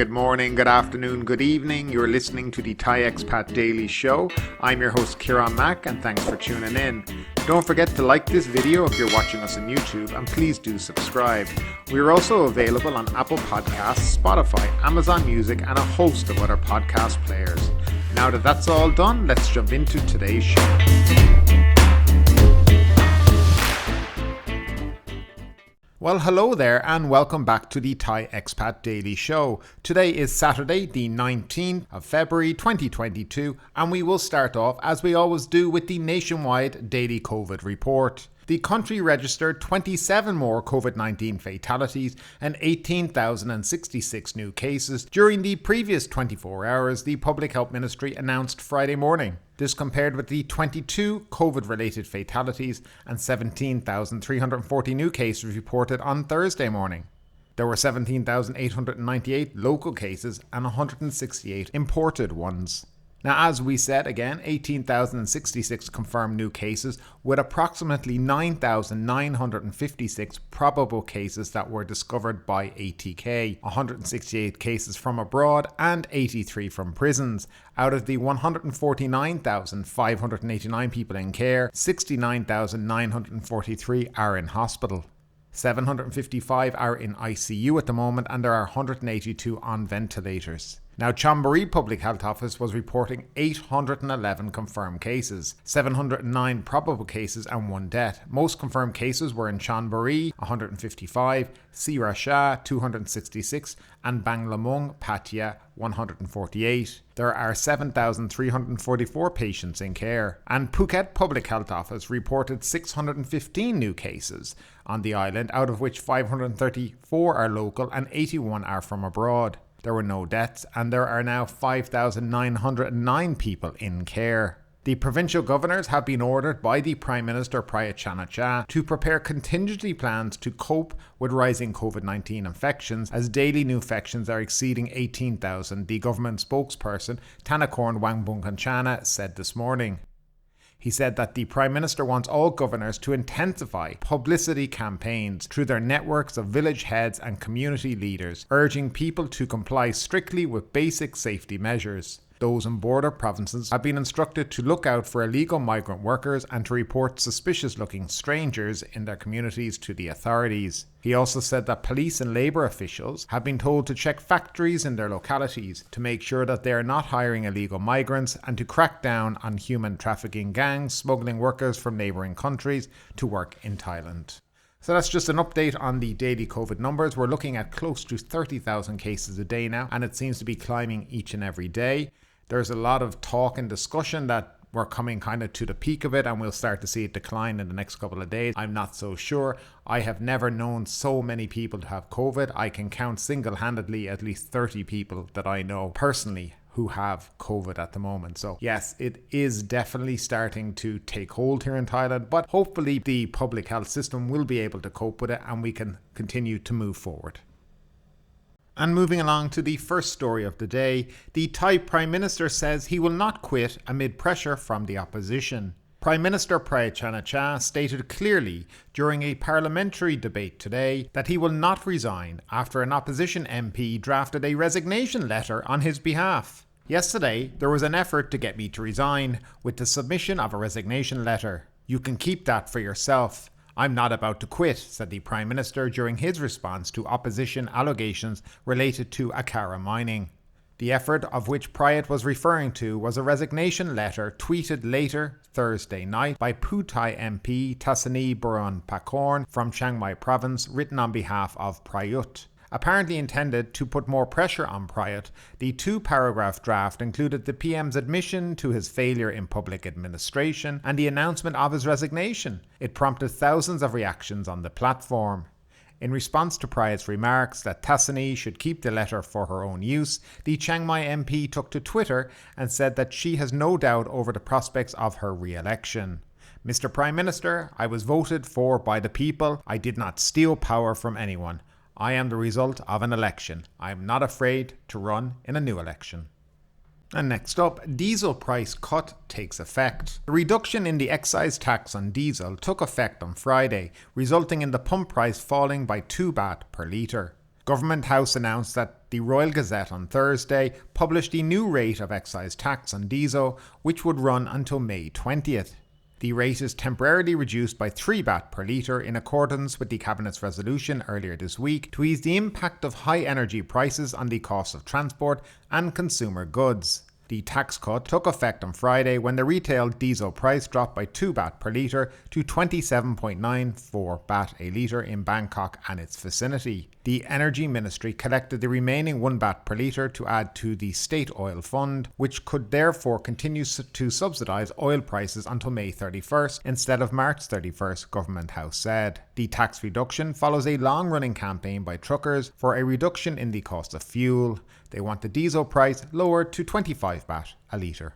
good morning, good afternoon, good evening. You're listening to the Thai Expat Daily Show. I'm your host Kieran Mack and thanks for tuning in. Don't forget to like this video if you're watching us on YouTube and please do subscribe. We're also available on Apple Podcasts, Spotify, Amazon Music and a host of other podcast players. Now that that's all done, let's jump into today's show. Well, hello there and welcome back to the Thai Expat Daily Show. Today is Saturday, the 19th of February 2022, and we will start off, as we always do, with the nationwide daily COVID report. The country registered 27 more COVID-19 fatalities and 18,066 new cases during the previous 24 hours, the Public Health Ministry announced Friday morning. This compared with the 22 COVID-related fatalities and 17,340 new cases reported on Thursday morning. There were 17,898 local cases and 168 imported ones. Now, as we said again, 18,066 confirmed new cases with approximately 9,956 probable cases that were discovered by ATK, 168 cases from abroad and 83 from prisons. Out of the 149,589 people in care, 69,943 are in hospital. 755 are in ICU at the moment and there are 182 on ventilators. Now, Chonburi Public Health Office was reporting 811 confirmed cases, 709 probable cases and 1 death. Most confirmed cases were in Chonburi, 155, Sira Shah, 266 and Banglamung, Pattaya, 148. There are 7,344 patients in care. And Phuket Public Health Office reported 615 new cases on the island, out of which 534 are local and 81 are from abroad. There were no deaths and there are now 5,909 people in care. The provincial governors have been ordered by the Prime Minister Prayut Chan-o-cha to prepare contingency plans to cope with rising COVID-19 infections as daily new infections are exceeding 18,000, the government spokesperson Thanakorn Wangbunkanchana said this morning. He said that the Prime Minister wants all governors to intensify publicity campaigns through their networks of village heads and community leaders, urging people to comply strictly with basic safety measures. Those in border provinces have been instructed to look out for illegal migrant workers and to report suspicious-looking strangers in their communities to the authorities. He also said that police and labour officials have been told to check factories in their localities to make sure that they are not hiring illegal migrants and to crack down on human trafficking gangs smuggling workers from neighbouring countries to work in Thailand. So that's just an update on the daily COVID numbers. We're looking at close to 30,000 cases a day now, and it seems to be climbing each and every day. There's a lot of talk and discussion that we're coming kind of to the peak of it and we'll start to see it decline in the next couple of days. I'm not so sure. I have never known so many people to have COVID. I can count single-handedly at least 30 people that I know personally who have COVID at the moment. So yes, it is definitely starting to take hold here in Thailand, but hopefully the public health system will be able to cope with it and we can continue to move forward. And moving along to the first story of the day, the Thai Prime Minister says he will not quit amid pressure from the opposition. Prime Minister Prayut Chan-o-cha stated clearly during a parliamentary debate today that he will not resign after an opposition MP drafted a resignation letter on his behalf. Yesterday, there was an effort to get me to resign with the submission of a resignation letter. You can keep that for yourself. I'm not about to quit, said the Prime Minister during his response to opposition allegations related to Akara mining. The effort of which Prayut was referring to was a resignation letter tweeted later Thursday night by Phú Thai MP Thasani Boronpakorn from Chiang Mai province, written on behalf of Prayut. Apparently intended to put more pressure on Prayut, the 2-paragraph draft included the PM's admission to his failure in public administration and the announcement of his resignation. It prompted thousands of reactions on the platform. In response to Prayut's remarks that Thasani should keep the letter for her own use, the Chiang Mai MP took to Twitter and said that she has no doubt over the prospects of her re-election. Mr. Prime Minister, I was voted for by the people. I did not steal power from anyone. I am the result of an election. I am not afraid to run in a new election. And next up, diesel price cut takes effect. The reduction in the excise tax on diesel took effect on Friday, resulting in the pump price falling by 2 baht per litre. Government House announced that the Royal Gazette on Thursday published the new rate of excise tax on diesel, which would run until May 20th. The rate is temporarily reduced by 3 baht per litre in accordance with the Cabinet's resolution earlier this week to ease the impact of high energy prices on the cost of transport and consumer goods. The tax cut took effect on Friday when the retail diesel price dropped by 2 baht per litre to 27.94 baht a litre in Bangkok and its vicinity. The Energy Ministry collected the remaining 1 baht per litre to add to the State Oil Fund, which could therefore continue to subsidise oil prices until May 31st instead of March 31st, Government House said. The tax reduction follows a long-running campaign by truckers for a reduction in the cost of fuel. They want the diesel price lowered to 25 baht a litre.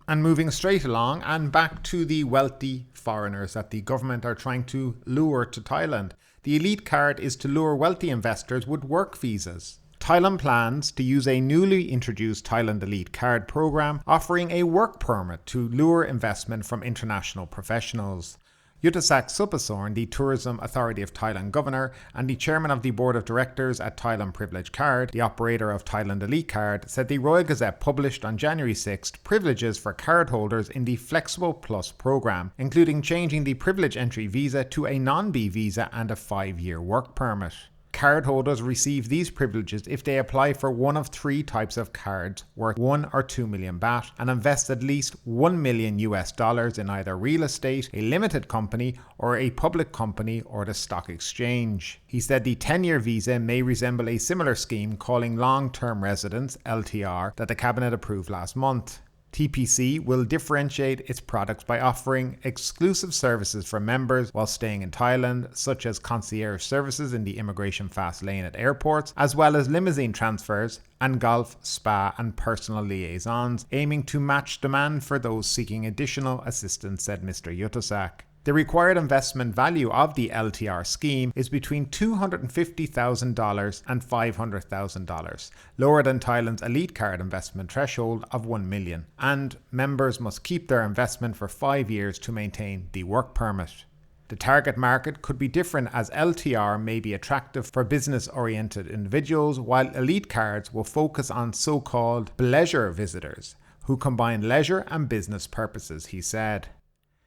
And moving straight along and back to the wealthy foreigners that the government are trying to lure to Thailand. The elite card is to lure wealthy investors with work visas. Thailand plans to use a newly introduced Thailand Elite Card program offering a work permit to lure investment from international professionals. Yuttasak Supasorn, the Tourism Authority of Thailand Governor and the Chairman of the Board of Directors at Thailand Privilege Card, the operator of Thailand Elite Card, said the Royal Gazette published on January 6th privileges for card holders in the Flexible Plus program, including changing the privilege entry visa to a non-B visa and a 5-year work permit. Cardholders receive these privileges if they apply for one of 3 types of cards worth 1 or 2 million baht and invest at least $1 million in either real estate, a limited company, or a public company or the stock exchange. He said the 10-year visa may resemble a similar scheme calling long-term residence (LTR) that the Cabinet approved last month. TPC will differentiate its products by offering exclusive services for members while staying in Thailand, such as concierge services in the immigration fast lane at airports, as well as limousine transfers and golf, spa and personal liaisons, aiming to match demand for those seeking additional assistance, said Mr. Yuttasak. The required investment value of the LTR scheme is between $250,000 and $500,000, lower than Thailand's elite card investment threshold of $1 million, and members must keep their investment for 5 years to maintain the work permit. The target market could be different as LTR may be attractive for business-oriented individuals, while elite cards will focus on so-called pleasure visitors, who combine leisure and business purposes, he said.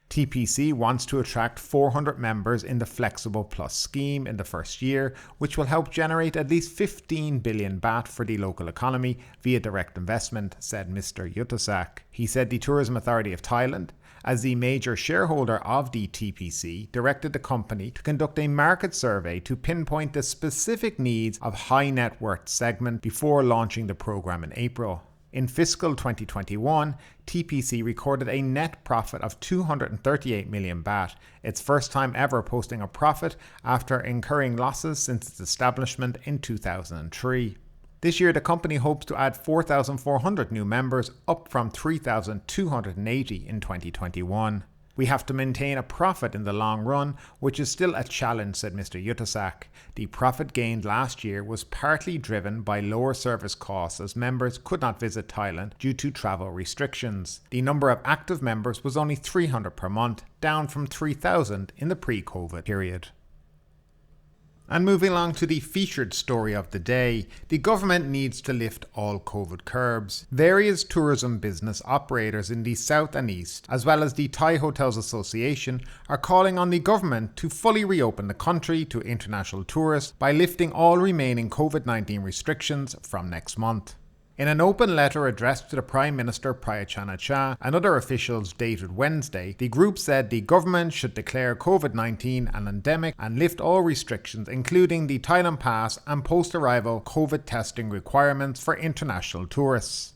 TPC wants to attract 400 members in the Flexible Plus scheme in the first year, which will help generate at least 15 billion baht for the local economy via direct investment, said Mr. Yuttasak. He said the Tourism Authority of Thailand, as the major shareholder of the TPC, directed the company to conduct a market survey to pinpoint the specific needs of high net worth segment before launching the program in April. In fiscal 2021, TPC recorded a net profit of 238 million baht, its first time ever posting a profit after incurring losses since its establishment in 2003. This year, the company hopes to add 4,400 new members, up from 3,280 in 2021. We have to maintain a profit in the long run, which is still a challenge, said Mr. Yuttasak. The profit gained last year was partly driven by lower service costs as members could not visit Thailand due to travel restrictions. The number of active members was only 300 per month, down from 3,000 in the pre-COVID period. And moving along to the featured story of the day, the government needs to lift all COVID curbs. Various tourism business operators in the south and east, as well as the Thai Hotels Association, are calling on the government to fully reopen the country to international tourists by lifting all remaining COVID-19 restrictions from next month. In an open letter addressed to the Prime Minister Prayut Chan-o-cha and other officials dated Wednesday, the group said the government should declare COVID-19 an endemic and lift all restrictions, including the Thailand Pass and post-arrival COVID testing requirements for international tourists.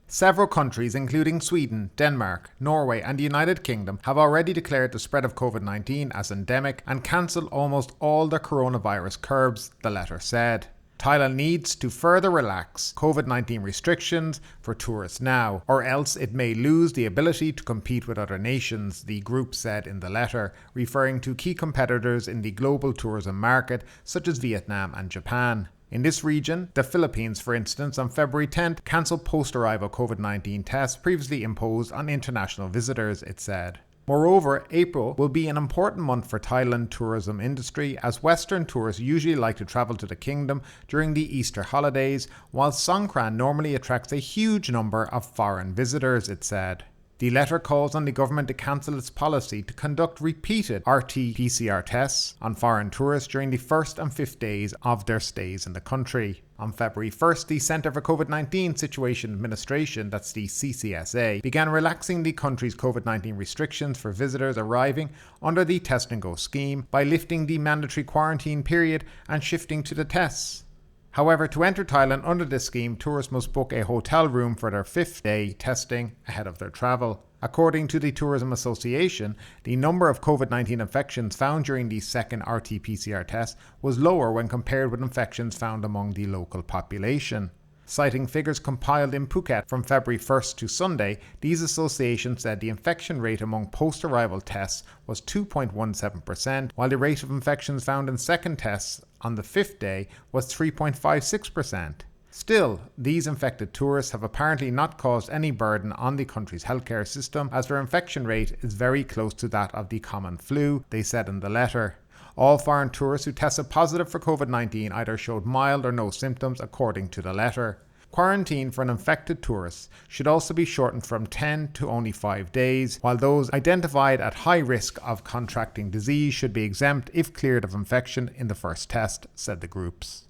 Several countries, including Sweden, Denmark, Norway and the United Kingdom, have already declared the spread of COVID-19 as endemic and cancelled almost all their coronavirus curbs, the letter said. Thailand needs to further relax COVID-19 restrictions for tourists now, or else it may lose the ability to compete with other nations, the group said in the letter, referring to key competitors in the global tourism market such as Vietnam and Japan. In this region, the Philippines, for instance, on February 10th, cancelled post-arrival COVID-19 tests previously imposed on international visitors, it said. Moreover, April will be an important month for Thailand tourism industry, as Western tourists usually like to travel to the kingdom during the Easter holidays, while Songkran normally attracts a huge number of foreign visitors, it said. The letter calls on the government to cancel its policy to conduct repeated RT-PCR tests on foreign tourists during the first and fifth days of their stays in the country. On February 1st, the Centre for COVID-19 Situation Administration, that's the CCSA, began relaxing the country's COVID-19 restrictions for visitors arriving under the Test and Go scheme by lifting the mandatory quarantine period and shifting to the tests. However, to enter Thailand under this scheme, tourists must book a hotel room for their 5th day testing ahead of their travel. According to the Tourism Association, the number of COVID-19 infections found during the second RT-PCR test was lower when compared with infections found among the local population. Citing figures compiled in Phuket from February 1st to Sunday, these associations said the infection rate among post-arrival tests was 2.17%, while the rate of infections found in second tests on the 5th day was 3.56%. Still, these infected tourists have apparently not caused any burden on the country's healthcare system, as their infection rate is very close to that of the common flu, they said in the letter. All foreign tourists who tested positive for COVID-19 either showed mild or no symptoms, according to the letter. Quarantine for an infected tourist should also be shortened from 10 to only 5 days, while those identified at high risk of contracting disease should be exempt if cleared of infection in the first test, said the groups.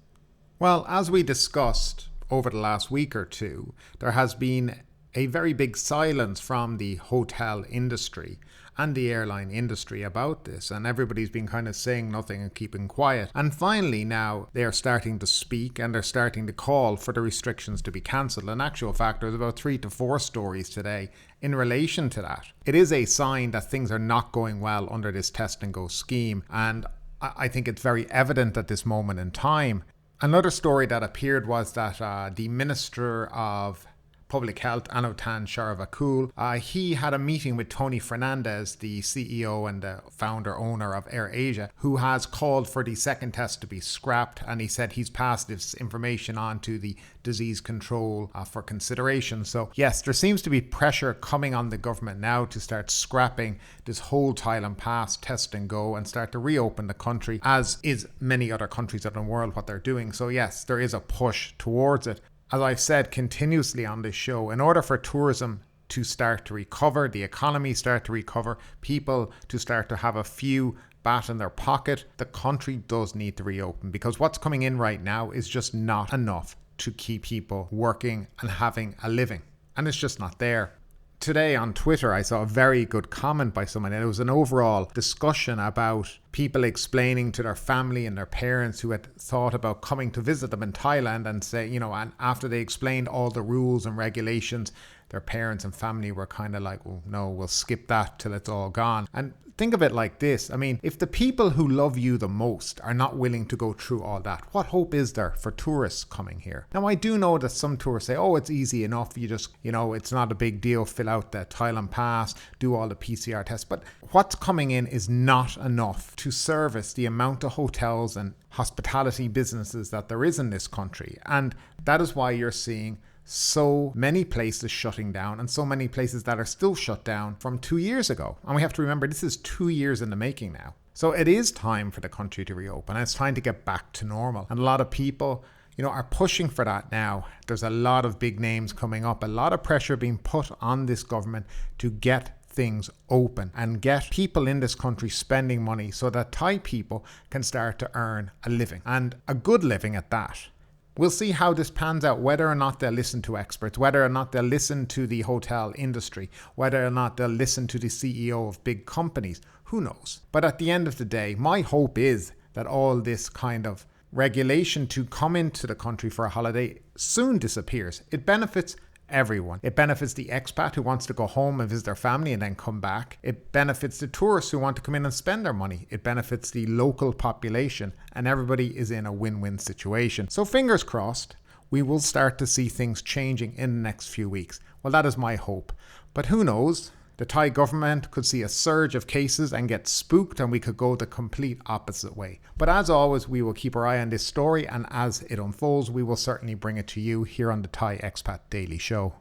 Well, as we discussed over the last week or two, there has been a very big silence from the hotel industry and the airline industry about this, and everybody's been kind of saying nothing and keeping quiet. And finally now they are starting to speak, and they're starting to call for the restrictions to be cancelled. In actual fact, there's about 3 to 4 stories today in relation to that. It is a sign that things are not going well under this test and go scheme, and I think it's very evident at this moment in time. Another story that appeared was that the Minister of Public Health, Anutin Charnvirakul, he had a meeting with Tony Fernandez, the CEO and the founder-owner of AirAsia, who has called for the second test to be scrapped, and he said he's passed this information on to the disease control for consideration. So yes, there seems to be pressure coming on the government now to start scrapping this whole Thailand Pass test and go and start to reopen the country, as is many other countries in the world what they're doing. So yes, there is a push towards it. As I've said continuously on this show, in order for tourism to start to recover, the economy start to recover, people to start to have a few baht in their pocket, the country does need to reopen, because what's coming in right now is just not enough to keep people working and having a living. And it's just not there. Today on Twitter, I saw a very good comment by someone, and it was an overall discussion about people explaining to their family and their parents who had thought about coming to visit them in Thailand, and say, and after they explained all the rules and regulations, their parents and family were kind of like, well, no, we'll skip that till it's all gone. And think of it like this. I mean, if the people who love you the most are not willing to go through all that, what hope is there for tourists coming here? Now, I do know that some tourists say, oh, it's easy enough. You just, it's not a big deal. Fill out the Thailand Pass, do all the PCR tests. But what's coming in is not enough to service the amount of hotels and hospitality businesses that there is in this country. And that is why you're seeing so many places shutting down, and so many places that are still shut down from 2 years ago. And we have to remember, this is 2 years in the making now. So it is time for the country to reopen. It's time to get back to normal. And a lot of people, are pushing for that now. There's a lot of big names coming up, a lot of pressure being put on this government to get things open and get people in this country spending money so that Thai people can start to earn a living, and a good living at that. We'll see how this pans out, whether or not they'll listen to experts, whether or not they'll listen to the hotel industry, whether or not they'll listen to the CEO of big companies. Who knows? But at the end of the day, my hope is that all this kind of regulation to come into the country for a holiday soon disappears. It benefits everyone. It benefits the expat who wants to go home and visit their family and then come back. It benefits the tourists who want to come in and spend their money. It benefits the local population, and everybody is in a win-win situation. So fingers crossed, we will start to see things changing in the next few weeks. Well, that is my hope. But who knows? The Thai government could see a surge of cases and get spooked, and we could go the complete opposite way. But as always, we will keep our eye on this story, and as it unfolds, we will certainly bring it to you here on the Thai Expat Daily Show.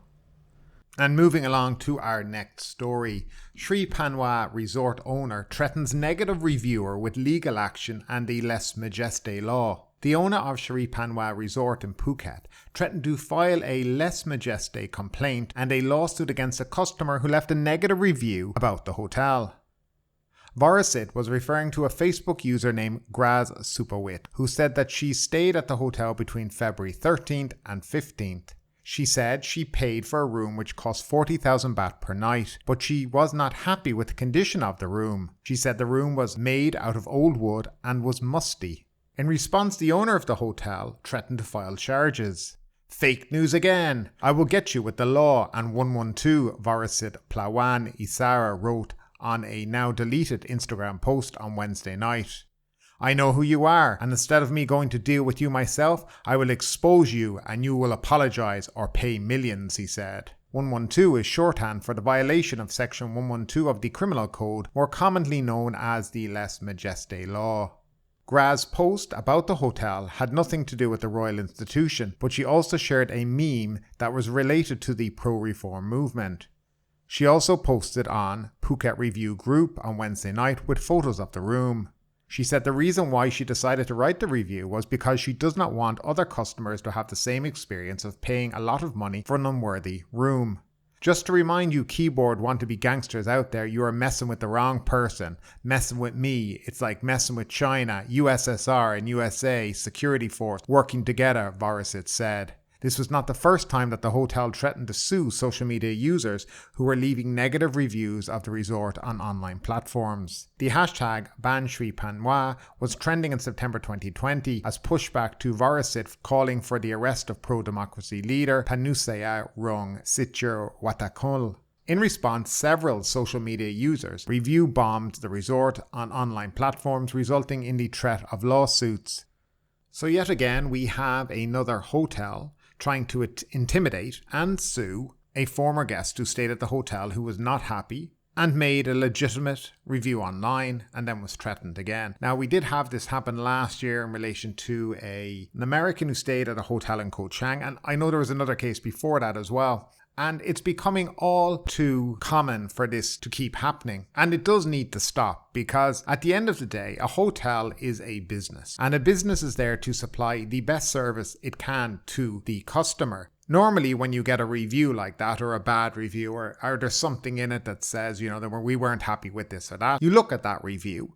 And moving along to our next story, Sri Panwa resort owner threatens negative reviewer with legal action and a lèse majesté law. The owner of Sri Panwa Resort in Phuket threatened to file a lèse majesté complaint and a lawsuit against a customer who left a negative review about the hotel. Varasit was referring to a Facebook user named Graz Supawit, who said that she stayed at the hotel between February 13th and 15th. She said she paid for a room which cost 40,000 baht per night, but she was not happy with the condition of the room. She said the room was made out of old wood and was musty. In response, the owner of the hotel threatened to file charges. Fake news again! I will get you with the law and 112, Varasit Plawan Isara wrote on a now deleted Instagram post on Wednesday night. I know who you are, and instead of me going to deal with you myself, I will expose you and you will apologise or pay millions, he said. 112 is shorthand for the violation of Section 112 of the Criminal Code, more commonly known as the lèse majesté law. Graz's post about the hotel had nothing to do with the royal institution, but she also shared a meme that was related to the pro-reform movement. She also posted on Phuket Review Group on Wednesday night with photos of the room. She said the reason why she decided to write the review was because she does not want other customers to have the same experience of paying a lot of money for an unworthy room. Just to remind you keyboard want-to-be gangsters out there, you are messing with the wrong person. Messing with me, it's like messing with China, USSR and USA security force working together, Varasit said. This was not the first time that the hotel threatened to sue social media users who were leaving negative reviews of the resort on online platforms. The hashtag #BanShriPanwa was trending in September 2020 as pushback to Varasit calling for the arrest of pro-democracy leader Panusaya Rung Sitjur Watakul. In response, several social media users review bombed the resort on online platforms, resulting in the threat of lawsuits. So yet again, we have another hotel trying to intimidate and sue a former guest who stayed at the hotel who was not happy and made a legitimate review online and then was threatened again. Now, we did have this happen last year in relation to an American who stayed at a hotel in Koh Chang, and I know there was another case before that as well. And it's becoming all too common for this to keep happening. And it does need to stop, because at the end of the day, a hotel is a business. And a business is there to supply the best service it can to the customer. Normally, when you get a review like that, or a bad review, or there's something in it that says, that we weren't happy with this or that, you look at that review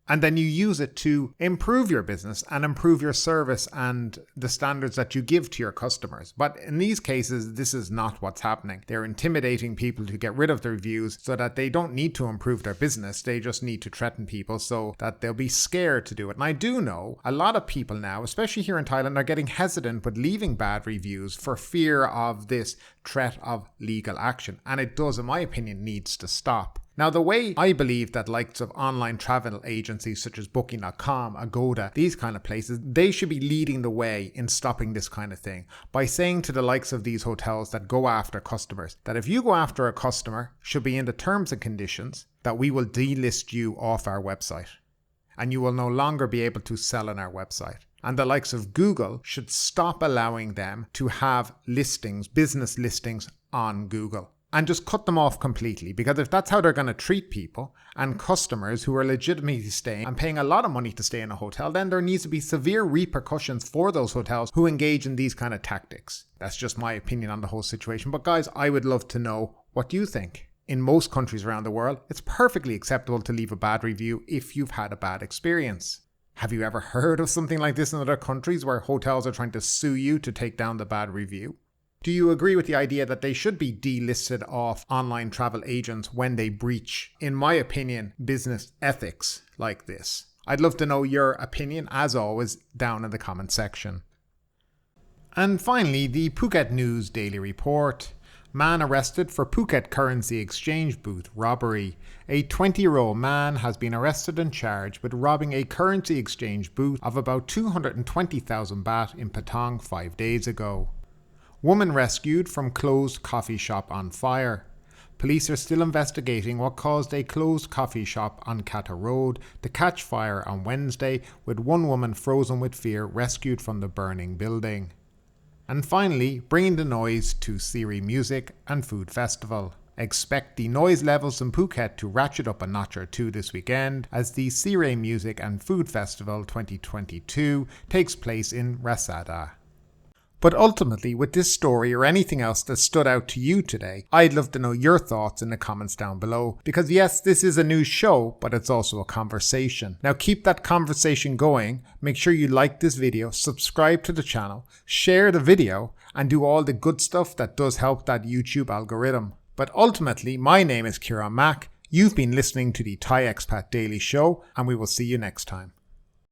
and then you use it to improve your business and improve your service and the standards that you give to your customers. But in these cases, this is not what's happening. They're intimidating people to get rid of their reviews so that they don't need to improve their business. They just need to threaten people so that they'll be scared to do it. And I do know a lot of people now, especially here in Thailand, are getting hesitant with leaving bad reviews for fear of this threat of legal action. And it does, in my opinion, needs to stop. Now, the way I believe that likes of online travel agencies such as Booking.com, Agoda, these kind of places, they should be leading the way in stopping this kind of thing by saying to the likes of these hotels that go after customers, that if you go after a customer, should be in the terms and conditions that we will delist you off our website and you will no longer be able to sell on our website. And the likes of Google should stop allowing them to have listings, business listings on Google. And just cut them off completely, because if that's how they're going to treat people and customers who are legitimately staying and paying a lot of money to stay in a hotel, then there needs to be severe repercussions for those hotels who engage in these kind of tactics. That's just my opinion on the whole situation. But guys, I would love to know what you think. In most countries around the world, it's perfectly acceptable to leave a bad review if you've had a bad experience. Have you ever heard of something like this in other countries where hotels are trying to sue you to take down the bad review? Do you agree with the idea that they should be delisted off online travel agents when they breach, in my opinion, business ethics like this? I'd love to know your opinion, as always, down in the comment section. And finally, the Phuket News Daily Report. Man arrested for Phuket currency exchange booth robbery. A 20-year-old man has been arrested and charged with robbing a currency exchange booth of about 220,000 baht in Patong 5 days ago. Woman rescued from closed coffee shop on fire. Police are still investigating what caused a closed coffee shop on Kata Road to catch fire on Wednesday, with one woman frozen with fear rescued from the burning building. And finally, bringing the noise to Siri Music and Food Festival. Expect the noise levels in Phuket to ratchet up a notch or two this weekend as the Siri Music and Food Festival 2022 takes place in Rasada. But ultimately, with this story or anything else that stood out to you today, I'd love to know your thoughts in the comments down below. Because yes, this is a news show, but it's also a conversation. Now keep that conversation going, make sure you like this video, subscribe to the channel, share the video, and do all the good stuff that does help that YouTube algorithm. But ultimately, my name is Kieran Mack, you've been listening to the Thai Expat Daily Show, and we will see you next time.